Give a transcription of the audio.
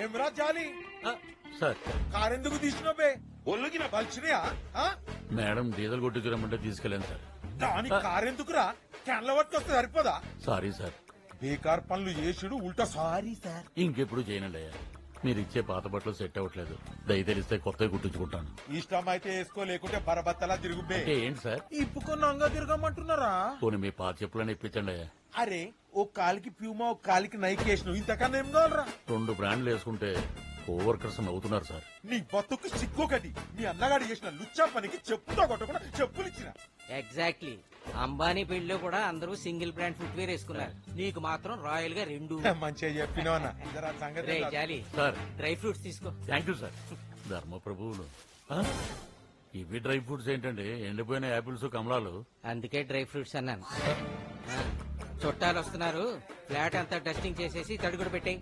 ఏమ్రా జాలి సార్ కారెందుకు తీసినవే ఒళ్ళుకి నా బలిచినయా మేడం డీజిల్ కొట్టించరమ్మంటే తీసుకెళ్ళాను సార్. దాని కారెందుకురా క్యాన్ల పట్టుకొస్తే సరిపోదా సారీ సార్. బేకార్ పనులు చేసుడు ఉల్టా సారీ సార్. ఇంకెప్పుడు చేయనండి అయ్యా. మీరు ఇచ్చే పాత బట్టలు సెట్ అవ్వట్లేదు. దయ తెలిస్తే కొత్తవి కుట్టించుకుంటాను. ఇష్టం అయితే వేసుకో, లేకుంటే బరబత్తలా తిరుగుబే. అంటే ఏంటి సార్? ఇప్పుకొని నంగా తిరగమంటున్నారా? పోనీ మీ పాత చెప్పులని ఇప్పించండి అయ్యా. అరే ఓ కాలికి ప్యూమా, ఓ కాలికి నైక్ వేసినావు, ఇంతకన్నా ఏం కావాలరా? 2 బ్రాండ్లు వేసుకుంటే కోవర్కర్స్ నవ్వుతున్నారు సార్. నీ బతుకు సిగ్గొకటి. మీ అన్నగాడు చేసిన లుచ్చా పనికి చెప్పుతో కొట్టకుండా చెప్పులు ఇచ్చిన. ఎగ్జాక్ట్లీ. అంబానీ పెళ్లిలో కూడా అందరూ సింగిల్ బ్రాండ్ ఫుట్వేర్ వేసుకున్నారు, నీకు మాత్రం రాయల్ గా 2. మంచిగా చెప్పినావు అన్న. ఇదరా సంగతి. రేయ్ జాలి, సార్ డ్రై ఫ్రూట్స్ తీసుకో. Thank you sir. ధర్మ ప్రభువులు. ఆ? ఇవి డ్రై ఫ్రూట్స్ ఏంటండి? ఎండిపోయిన యాపిల్స్, కమలాలు. అందుకే డ్రై ఫ్రూట్స్ అన్నాను. ఆ, చుట్టాలు వస్తున్నారు, ఫ్లాట్ అంతా డస్టింగ్ చేసేసి తడుగుడు పెట్టేయి.